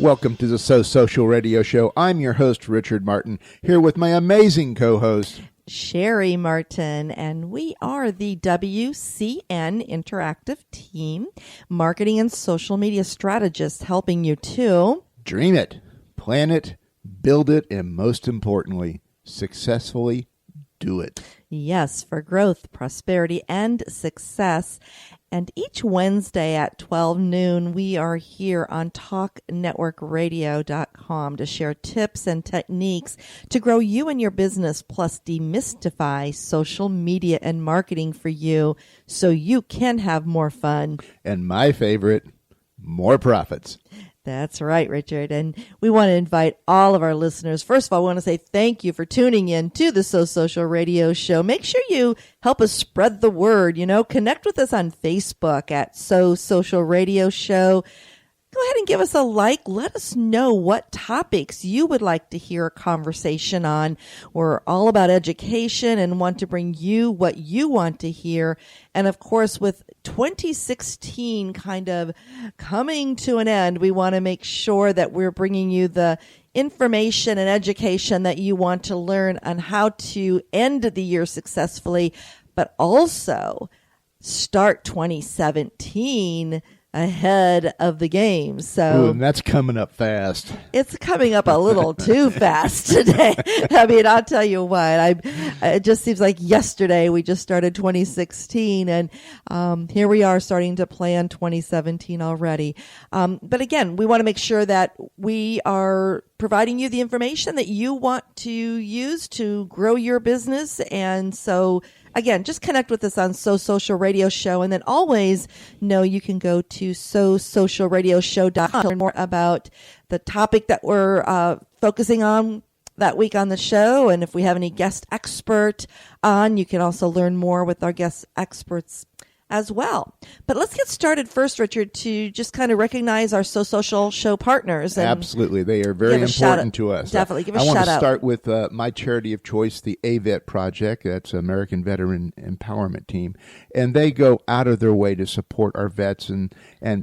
Welcome to the So Social Radio Show. I'm your host, Richard Martin, here with my amazing co-host, Cheri Martin, and we are the WCN Interactive Team, marketing and social media strategists, helping you to dream it, plan it, build it, and most importantly, successfully do it. Yes, for growth, prosperity, and success. And each Wednesday at 12 noon, we are here on TalkNetworkRadio.com to share tips and techniques to grow you and your business, plus demystify social media and marketing for you so you can have more fun. And my favorite, more profits. That's right, Richard. And we want to invite all of our listeners. First of all, I want to say thank you for tuning in to the So Social Radio Show. Make sure you help us spread the word. Connect with us on Facebook at So Social Radio Show. Go ahead and give us a like. Let us know what topics you would like to hear a conversation on. We're all about education and want to bring you what you want to hear. And of course, with 2016 kind of coming to an end, we want to make sure that we're bringing you the information and education that you want to learn on how to end the year successfully, but also start 2017 ahead of the game. So and that's coming up fast. It's coming up a little too fast today. I mean, I'll tell you what, it just seems like yesterday we just started 2016 and here we are starting to plan 2017 already. But again, we want to make sure that we are providing you the information that you want to use to grow your business. And so again, just connect with us on So Social Radio Show, and then always know you can go to SoSocialRadioShow.com to learn more about the topic that we're focusing on that week on the show. And if we have any guest expert on, you can also learn more with our guest experts as well. But let's get started first, Richard, to just kind of recognize our So Social show partners. And absolutely. They are very important to us. Definitely. Give a shout out. I want to start with my charity of choice, the AVET Project. That's American Veteran Empowerment Team. And they go out of their way to support our vets. And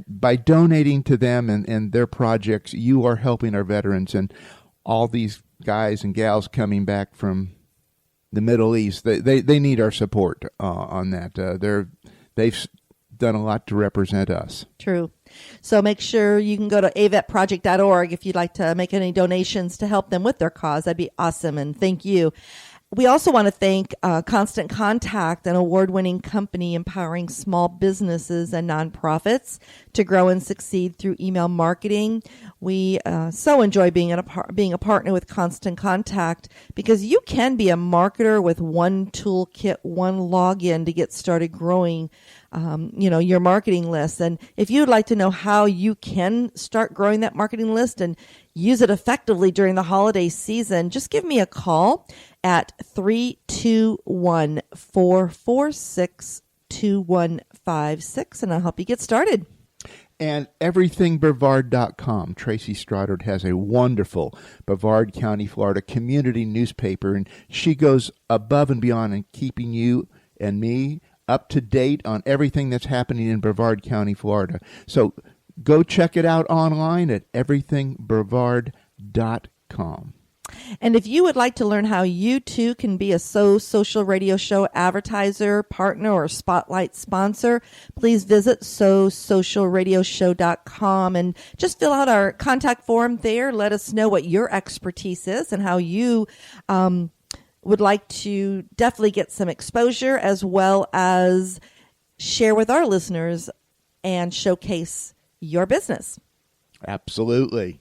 by donating to them and their projects, you are helping our veterans. And all these guys and gals coming back from the Middle East, they need our support on that. They've done a lot to represent us. True. So make sure you can go to avetproject.org if you'd like to make any donations to help them with their cause. That'd be awesome. And thank you. We also want to thank Constant Contact, an award-winning company empowering small businesses and nonprofits to grow and succeed through email marketing. We so enjoy being a partner with Constant Contact because you can be a marketer with one toolkit, one login to get started growing your marketing list. And if you'd like to know how you can start growing that marketing list and use it effectively during the holiday season, just give me a call at 321-446-2156, and I'll help you get started. And everythingbrevard.com. Tracy Stoddard has a wonderful Brevard County, Florida community newspaper, and she goes above and beyond in keeping you and me up to date on everything that's happening in Brevard County, Florida. So go check it out online at everythingbrevard.com. And if you would like to learn how you too can be a So Social Radio Show advertiser, partner, or spotlight sponsor, please visit SoSocialRadioShow.com and just fill out our contact form there. Let us know what your expertise is and how you would like to definitely get some exposure, as well as share with our listeners and showcase your business. Absolutely.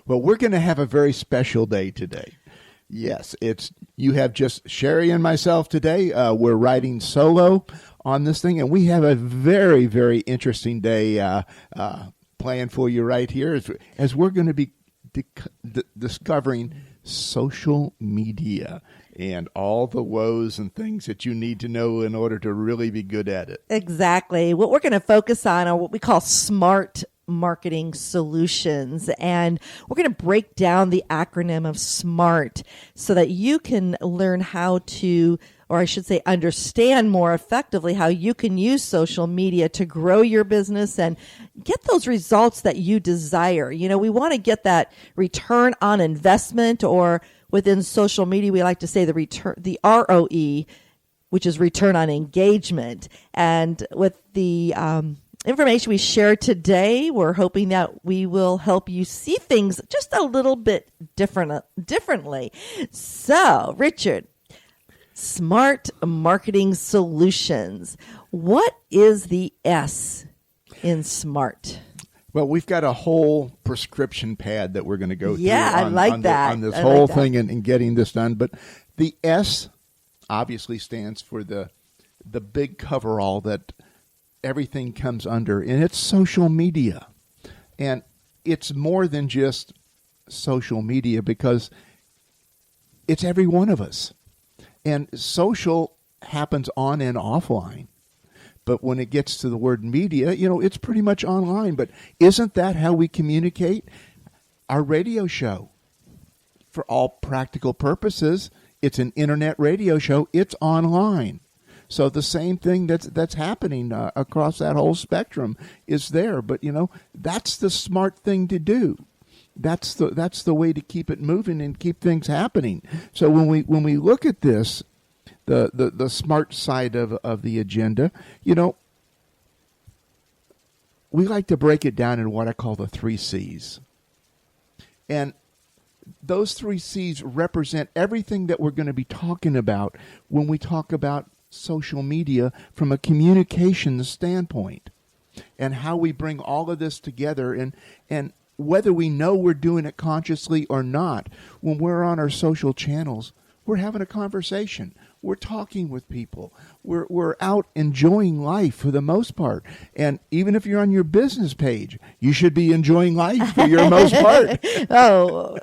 Well, we're going to have a very special day today. Yes, you have just Cheri and myself today. We're riding solo on this thing, and we have a very, very interesting day planned for you right here as we're going to be discovering social media and all the woes and things that you need to know in order to really be good at it. Exactly. What we're going to focus on are what we call smart marketing solutions. And we're going to break down the acronym of SMART so that you can learn how to or I should say understand more effectively how you can use social media to grow your business and get those results that you desire. We want to get that return on investment, or within social media, we like to say the ROE, which is return on engagement. And with the information we share today, we're hoping that we will help you see things just a little bit differently. So, Richard, Smart Marketing Solutions. What is the S in SMART? Well, we've got a whole prescription pad that we're going to go through on this whole thing and getting this done. But the S obviously stands for the big coverall that everything comes under, and it's social media. And it's more than just social media, because it's every one of us. And social happens on and offline. But when it gets to the word media, it's pretty much online. But isn't that how we communicate? Our radio show, for all practical purposes, it's an internet radio show. It's online. So the same thing that's happening across that whole spectrum is there. But, that's the smart thing to do. That's the way to keep it moving and keep things happening. So when we look at this, the smart side of the agenda, we like to break it down in what I call the 3 C's. And those 3 C's represent everything that we're going to be talking about when we talk about social media from a communication standpoint, and how we bring all of this together, and whether we know we're doing it consciously or not. When we're on our social channels, we're having a conversation. We're talking with people. We're out enjoying life for the most part. And even if you're on your business page, you should be enjoying life for your most part. Oh,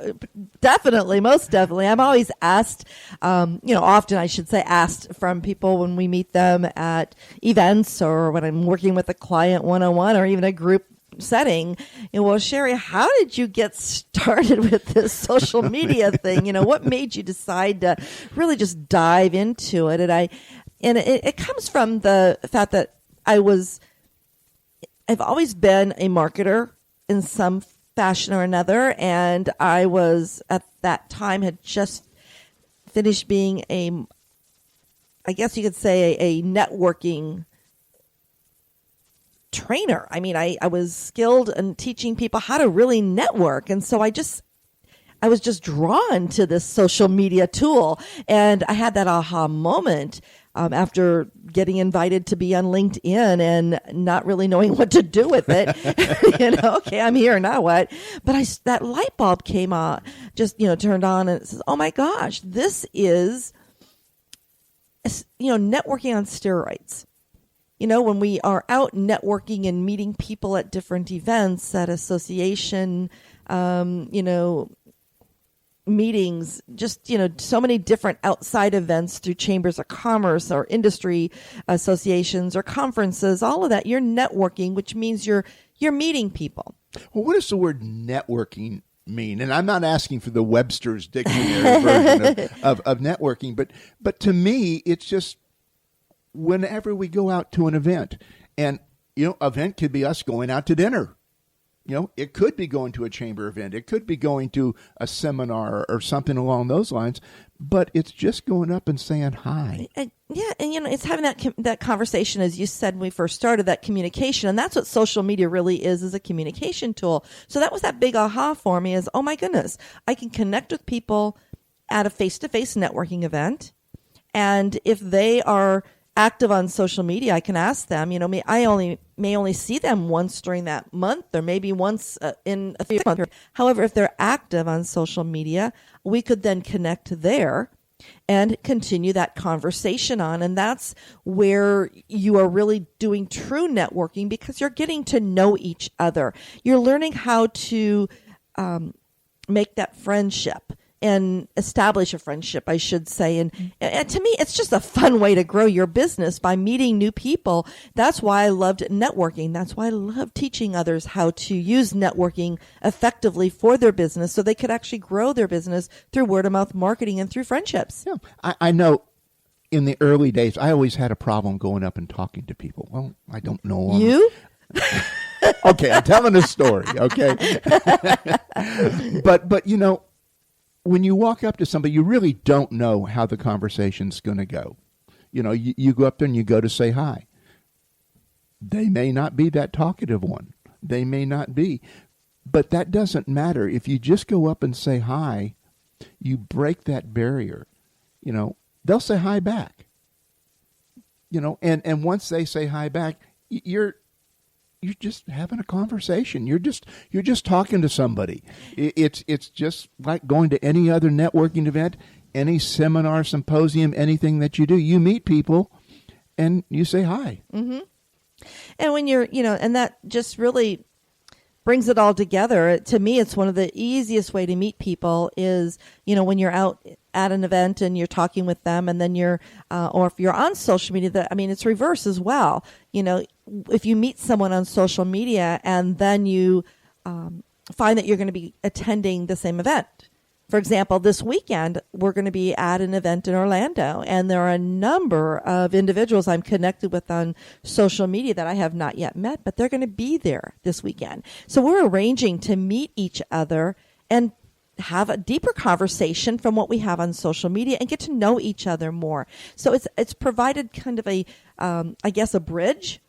definitely. Most definitely. I'm always asked, often I should say asked from people when we meet them at events, or when I'm working with a client one-on-one, or even a group setting. Well, Cheri, how did you get started with this social media thing? What made you decide to really just dive into it? And it comes from the fact that I've always been a marketer in some fashion or another, and I was at that time had just finished being I guess you could say a networking trainer. I mean, I was skilled in teaching people how to really network. And so I was just drawn to this social media tool. And I had that aha moment after getting invited to be on LinkedIn and not really knowing what to do with it. Okay, I'm here, now what? But that light bulb came on, just, turned on, and it says, oh my gosh, this is, networking on steroids. When we are out networking and meeting people at different events, at association, meetings, just, so many different outside events through chambers of commerce or industry associations or conferences, all of that, you're networking, which means you're meeting people. Well, what does the word networking mean? And I'm not asking for the Webster's Dictionary version of networking, but to me, it's just whenever we go out to an event, and, event could be us going out to dinner. It could be going to a chamber event. It could be going to a seminar or something along those lines, but it's just going up and saying hi. And it's having that conversation, as you said when we first started, that communication. And that's what social media really is a communication tool. So that was that big aha for me is, oh my goodness, I can connect with people at a face-to-face networking event. And if they are active on social media, I can ask them, I may only see them once during that month, or maybe once in a few months. However, if they're active on social media, we could then connect there and continue that conversation on. And that's where you are really doing true networking, because you're getting to know each other. You're learning how to make that friendship and establish a friendship, I should say. And to me, it's just a fun way to grow your business by meeting new people. That's why I loved networking. That's why I love teaching others how to use networking effectively for their business, so they could actually grow their business through word of mouth marketing and through friendships. Yeah, I know in the early days, I always had a problem going up and talking to people. Well, I don't know them. You? Okay, I'm telling a story, okay? But you know, when you walk up to somebody, you really don't know how the conversation's going to go. You know, you go up there and you go to say hi. They may not be that talkative one. They may not be. But that doesn't matter. If you just go up and say hi, you break that barrier. You know, they'll say hi back. You know, and once they say hi back, you're just having a conversation. You're just talking to somebody. It's just like going to any other networking event, any seminar, symposium, anything that you do. You meet people and you say hi. Mm-hmm. And when you're, you know, and that just really brings it all together. To me, it's one of the easiest way to meet people is, you know, when you're out at an event and you're talking with them, and then you're, or if you're on social media, it's reverse as well. You know, if you meet someone on social media and then you find that you're going to be attending the same event. For example, this weekend, we're going to be at an event in Orlando, and there are a number of individuals I'm connected with on social media that I have not yet met, but they're going to be there this weekend. So we're arranging to meet each other and have a deeper conversation from what we have on social media and get to know each other more. So it's provided kind of a bridge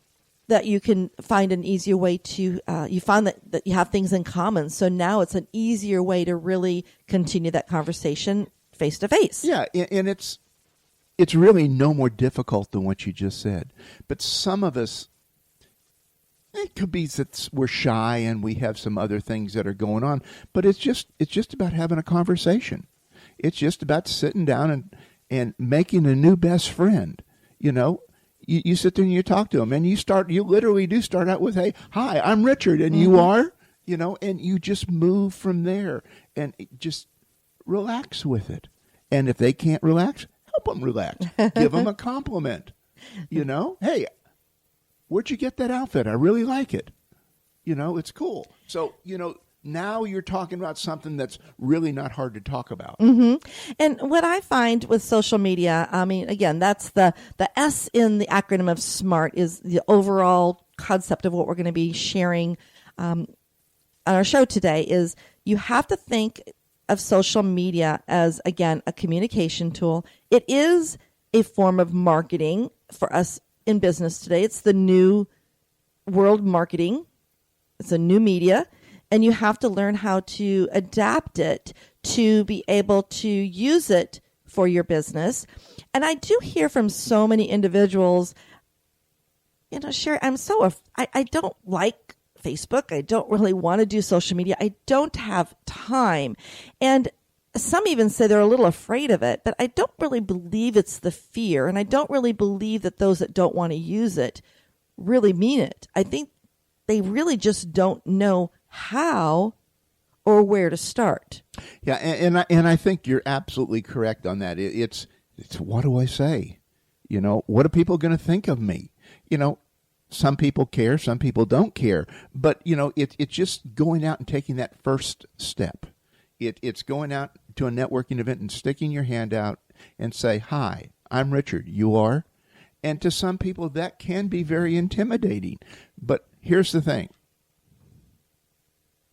that you can find an easier way to, you find that you have things in common. So now it's an easier way to really continue that conversation face to face. Yeah, and it's really no more difficult than what you just said. But some of us, it could be that we're shy and we have some other things that are going on. But it's just about having a conversation. It's just about sitting down and making a new best friend, you know. You sit there and you talk to them, and you literally do start out with, hey, hi, I'm Richard, and you are, you know, and you just move from there and just relax with it. And if they can't relax, help them relax. Give them a compliment, you know. Hey, where'd you get that outfit? I really like it. You know, it's cool. So, you know, now you're talking about something that's really not hard to talk about. Mm-hmm. And what I find with social media, again, that's the S in the acronym of SMART is the overall concept of what we're going to be sharing on our show today is you have to think of social media as, again, a communication tool. It is a form of marketing for us in business today. It's the new world marketing. It's a new media. And you have to learn how to adapt it to be able to use it for your business. And I do hear from so many individuals, you know, Cheri, I don't like Facebook. I don't really want to do social media. I don't have time. And some even say they're a little afraid of it, but I don't really believe it's the fear. And I don't really believe that those that don't want to use it really mean it. I think they really just don't know how or where to start. Yeah, and I think you're absolutely correct on that. It's what do I say? You know, what are people going to think of me? You know, some people care, some people don't care. But, you know, it's just going out and taking that first step. It's going out to a networking event and sticking your hand out and say, hi, I'm Richard, you are? And to some people, that can be very intimidating. But here's the thing.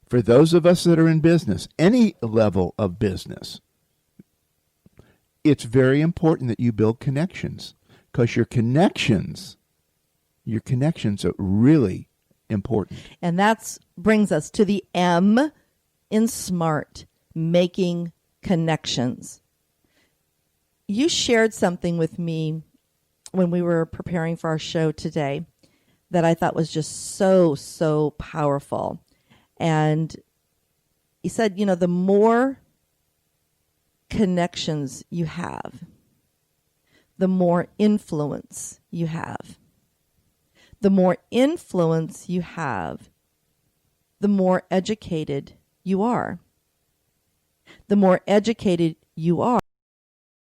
For those of us that are in business, any level of business, it's very important that you build connections because your connections are really important. And that brings us to the M in SMART, making connections. You shared something with me when we were preparing for our show today that I thought was just so powerful. And he said, you know, the more connections you have, the more influence you have. The more influence you have, the more educated you are. The more educated you are,